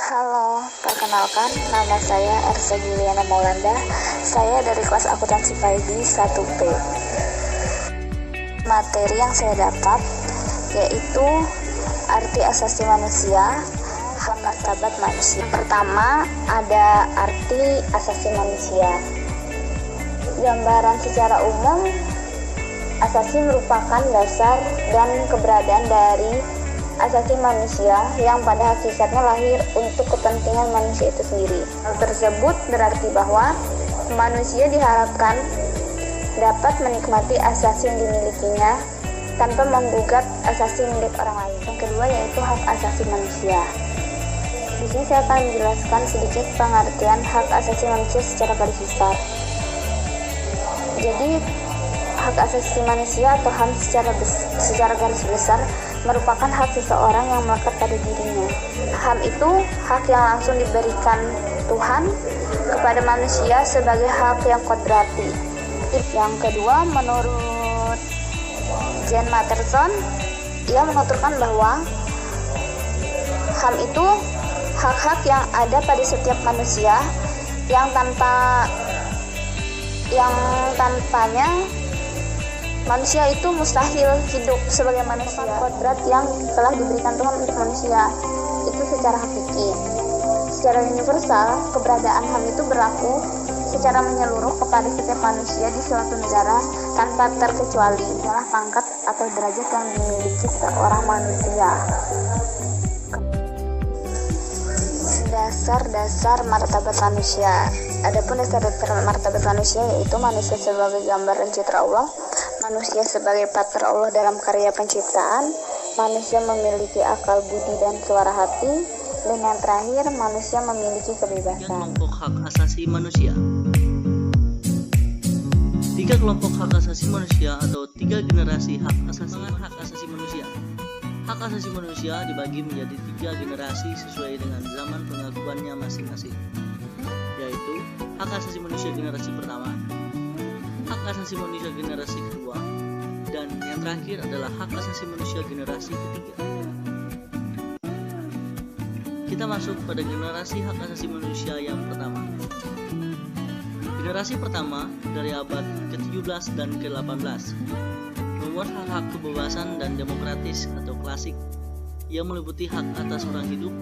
Halo, perkenalkan nama saya Ersa Juliana Maulanda. Saya dari kelas akuntansi PAIDI 1P. Materi yang saya dapat yaitu arti asasi manusia, hak martabat manusia. Pertama, ada arti asasi manusia. Gambaran secara umum, asasi merupakan dasar dan keberadaan dari asasi manusia yang pada hakikatnya lahir untuk kepentingan manusia itu sendiri. Hal tersebut berarti bahwa manusia diharapkan dapat menikmati asasi yang dimilikinya tanpa menggugat asasi milik orang lain. Yang kedua yaitu hak asasi manusia. Di sini saya akan menjelaskan sedikit pengertian hak asasi manusia secara garis besar. Jadi hak asasi manusia atau HAM secara garis besar merupakan hak seseorang yang melekat pada dirinya. HAM itu hak yang langsung diberikan Tuhan kepada manusia sebagai hak yang kodrati. Yang kedua, menurut Jan Matterson, ia menuturkan bahwa HAM itu hak-hak yang ada pada setiap manusia yang tanpanya manusia itu mustahil hidup sebagai manusia. Kodrat yang telah diberikan Tuhan untuk manusia itu secara hakiki. Secara universal, keberadaan HAM itu berlaku secara menyeluruh kepada setiap manusia di suatu negara tanpa terkecuali adalah pangkat atau derajat yang dimiliki seorang manusia. Dasar-dasar martabat manusia. Adapun dasar-dasar martabat manusia yaitu manusia sebagai gambaran citra Allah, manusia sebagai partner Allah dalam karya penciptaan, manusia memiliki akal budi dan suara hati, dan yang terakhir manusia memiliki kebebasan. Kelompok hak asasi manusia. 3 kelompok hak asasi manusia atau 3 generasi hak asasi manusia. Hak asasi manusia dibagi menjadi 3 generasi sesuai dengan zaman pengakuannya masing-masing, yaitu hak asasi manusia generasi pertama, hak asasi manusia generasi kedua, dan yang terakhir adalah hak asasi manusia generasi ketiga. Kita masuk pada generasi hak asasi manusia yang pertama. Generasi pertama dari abad ke-17 dan ke-18 memuat hak-hak kebebasan dan demokratis atau klasik yang meliputi hak atas orang hidup,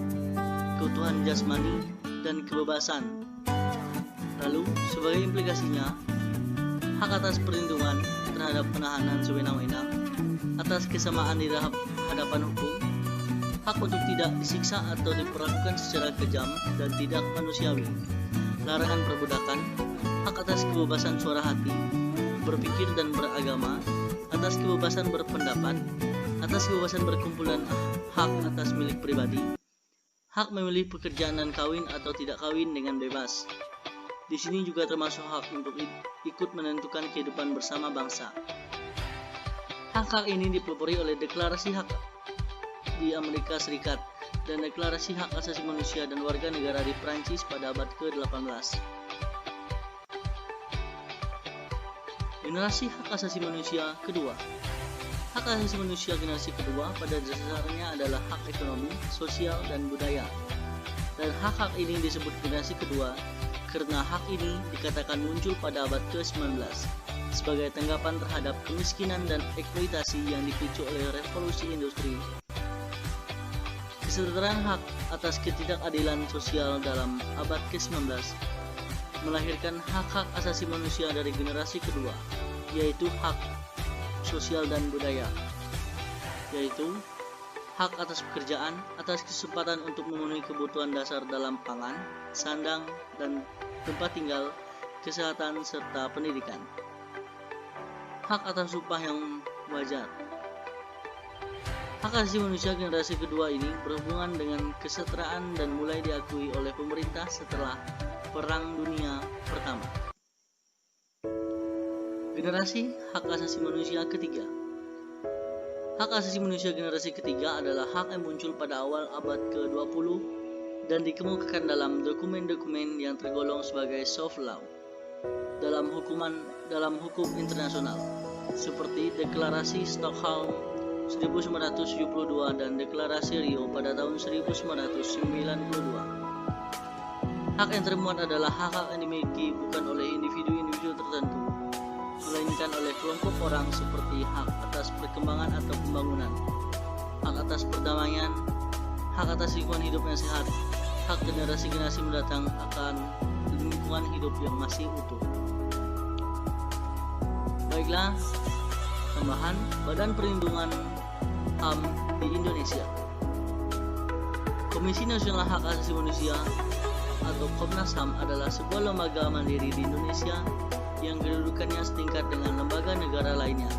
keutuhan jasmani, dan kebebasan. Lalu, sebagai implikasinya, hak atas perlindungan terhadap penahanan sewenang-wenang, atas kesamaan di hadapan hukum, hak untuk tidak disiksa atau diperlakukan secara kejam dan tidak manusiawi, larangan perbudakan, hak atas kebebasan suara hati, berpikir dan beragama, atas kebebasan berpendapat, atas kebebasan berkumpul dan hak atas milik pribadi, hak memilih pekerjaan dan kawin atau tidak kawin dengan bebas. Di sini juga termasuk hak untuk ikut menentukan kehidupan bersama bangsa. Hak-hak ini dipelopori oleh Deklarasi Hak di Amerika Serikat dan Deklarasi Hak Asasi Manusia dan Warga Negara di Prancis pada abad ke-18. Generasi hak asasi manusia kedua. Hak asasi manusia generasi kedua pada dasarnya adalah hak ekonomi, sosial, dan budaya. Dan hak-hak ini disebut generasi kedua karena hak ini dikatakan muncul pada abad ke-19 sebagai tanggapan terhadap kemiskinan dan eksploitasi yang dipicu oleh revolusi industri. Kesetaraan hak atas ketidakadilan sosial dalam abad ke-19 melahirkan hak-hak asasi manusia dari generasi kedua, yaitu hak sosial dan budaya, yaitu hak atas pekerjaan, atas kesempatan untuk memenuhi kebutuhan dasar dalam pangan, sandang, dan tempat tinggal, kesehatan, serta pendidikan. Hak atas upah yang wajar. Hak asasi manusia generasi kedua ini berhubungan dengan kesetaraan dan mulai diakui oleh pemerintah setelah Perang Dunia Pertama. Generasi hak asasi manusia ketiga. Hak asasi manusia generasi ketiga adalah hak yang muncul pada awal abad ke-20 dan dikemukakan dalam dokumen-dokumen yang tergolong sebagai soft law dalam hukum internasional, seperti Deklarasi Stockholm 1972 dan Deklarasi Rio pada tahun 1992. Hak yang termuat adalah hak-hak yang dimiliki bukan oleh individu-individu tertentu, melainkan oleh kelompok orang seperti hak atas perkembangan atau pembangunan, hak atas perdamaian, hak atas lingkungan hidup yang sehat, hak generasi-generasi mendatang akan lingkungan hidup yang masih utuh. Baiklah, tambahan Badan Perlindungan HAM di Indonesia. Komisi Nasional Hak Asasi Manusia atau Komnas HAM adalah sebuah lembaga mandiri di Indonesia yang kedudukannya setingkat dengan lembaga negara lainnya,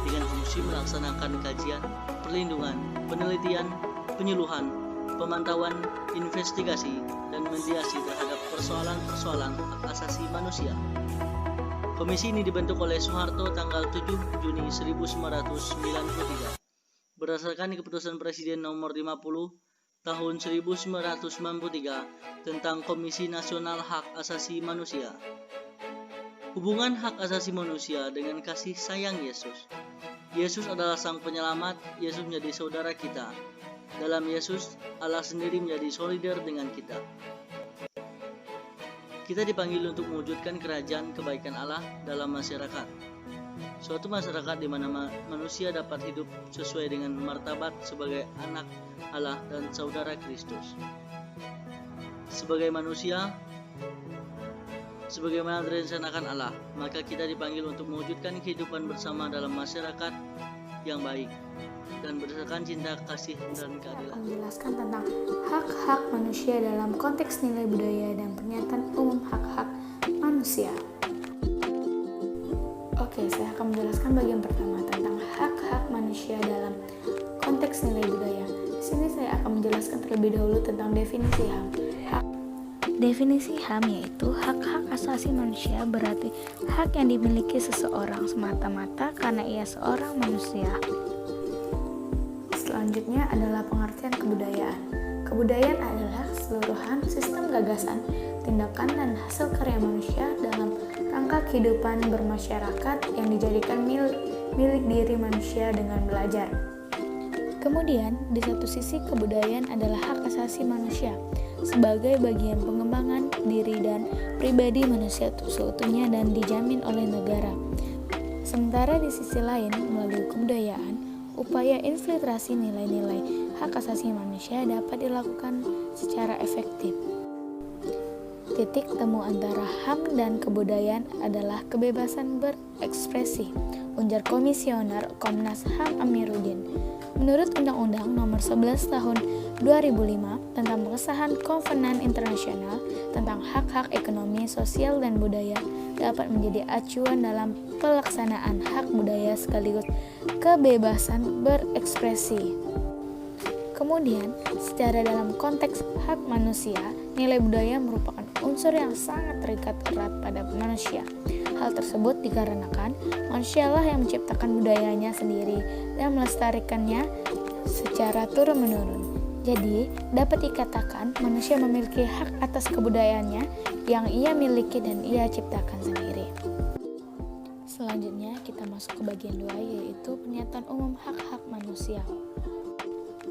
dengan fungsi melaksanakan kajian, perlindungan, penelitian, penyuluhan, pemantauan, investigasi, dan mediasi terhadap persoalan-persoalan hak asasi manusia. Komisi ini dibentuk oleh Soeharto tanggal 7 Juni 1993 berdasarkan keputusan Presiden nomor 50 tahun 1993 tentang Komisi Nasional Hak Asasi Manusia. Hubungan hak asasi manusia dengan kasih sayang Yesus. Yesus adalah sang penyelamat, Yesus menjadi saudara kita. Dalam Yesus, Allah sendiri menjadi solidar dengan kita. Kita dipanggil untuk mewujudkan kerajaan kebaikan Allah dalam masyarakat. Suatu masyarakat di mana manusia dapat hidup sesuai dengan martabat sebagai anak Allah dan saudara Kristus. Sebagai manusia, sebagaimana direncanakan Allah, maka kita dipanggil untuk mewujudkan kehidupan bersama dalam masyarakat yang baik dan berdasarkan cinta, kasih, dan keadilan. Menjelaskan tentang hak-hak manusia dalam konteks nilai budaya dan pernyataan umum hak-hak manusia. Oke, saya akan menjelaskan bagian pertama tentang hak-hak manusia dalam konteks nilai budaya. Di sini saya akan menjelaskan terlebih dahulu tentang definisi HAM. Definisi HAM yaitu hak-hak asasi manusia berarti hak yang dimiliki seseorang semata-mata karena ia seorang manusia. Selanjutnya adalah pengertian kebudayaan. Kebudayaan adalah keseluruhan sistem gagasan, tindakan, dan hasil karya manusia dalam rangka kehidupan bermasyarakat yang dijadikan milik diri manusia dengan belajar. Kemudian, di satu sisi kebudayaan adalah hak asasi manusia sebagai bagian pengembangan diri dan pribadi manusia seutuhnya dan dijamin oleh negara. Sementara di sisi lain, melalui kebudayaan, upaya infiltrasi nilai-nilai hak asasi manusia dapat dilakukan secara efektif. Titik temu antara HAM dan kebudayaan adalah kebebasan berekspresi, ujar Komisioner Komnas HAM Amiruddin. Menurut Undang-Undang Nomor 11 Tahun 2005 tentang pengesahan Kovenan Internasional tentang Hak-Hak Ekonomi, Sosial, dan Budaya dapat menjadi acuan dalam pelaksanaan hak budaya sekaligus kebebasan berekspresi. Kemudian, secara dalam konteks hak manusia, nilai budaya merupakan unsur yang sangat terikat erat pada manusia. Hal tersebut dikarenakan manusialah yang menciptakan budayanya sendiri dan melestarikannya secara turun-menurun. Jadi, dapat dikatakan manusia memiliki hak atas kebudayaannya yang ia miliki dan ia ciptakan sendiri. Selanjutnya, kita masuk ke bagian 2, yaitu pernyataan umum hak-hak manusia.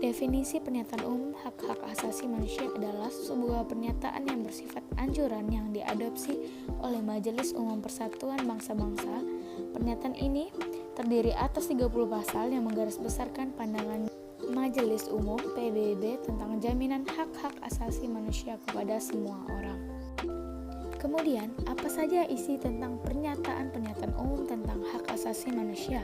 Definisi pernyataan umum hak-hak asasi manusia adalah sebuah pernyataan yang bersifat anjuran yang diadopsi oleh Majelis Umum Persatuan Bangsa-Bangsa. Pernyataan ini terdiri atas 30 pasal yang menggarisbesarkan pandangan Majelis Umum PBB tentang jaminan hak-hak asasi manusia kepada semua orang. Kemudian, apa saja isi tentang pernyataan-pernyataan umum tentang hak asasi manusia?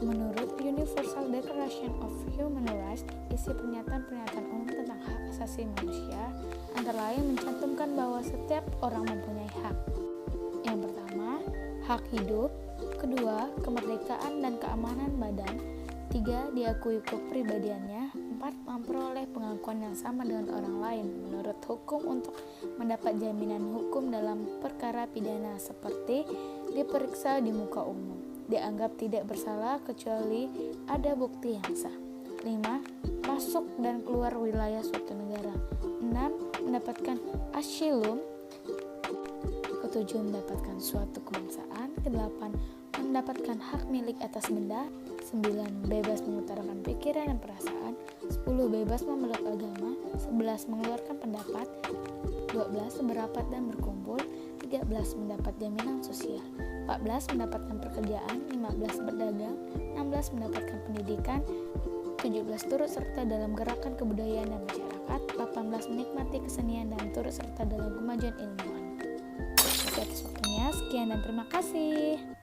Menurut Universal Declaration of Human Rights, isi pernyataan-pernyataan umum tentang hak asasi manusia antara lain mencantumkan bahwa setiap orang mempunyai hak. Yang pertama, hak hidup. Kedua, kemerdekaan dan keamanan badan. 3, diakui kepribadiannya. 4, memperoleh pengakuan yang sama dengan orang lain menurut hukum untuk mendapat jaminan hukum dalam perkara pidana seperti diperiksa di muka umum, dianggap tidak bersalah kecuali ada bukti yang sah. 5, masuk dan keluar wilayah suatu negara. 6, mendapatkan asilum. 7, mendapatkan suatu kebangsaan. 8, mendapatkan hak milik atas benda. 9, bebas mengutarakan pikiran dan perasaan. 10. Bebas memeluk agama. 11. Mengeluarkan pendapat. 12. Berapat dan berkumpul. 13. Mendapat jaminan sosial. 14. Mendapatkan pekerjaan. 15. Berdagang. 16. Mendapatkan pendidikan. 17. Turut serta dalam gerakan kebudayaan dan masyarakat. 18. Menikmati kesenian dan turut serta dalam kemajuan ilmuwan. Oke, atas waktunya sekian dan terima kasih.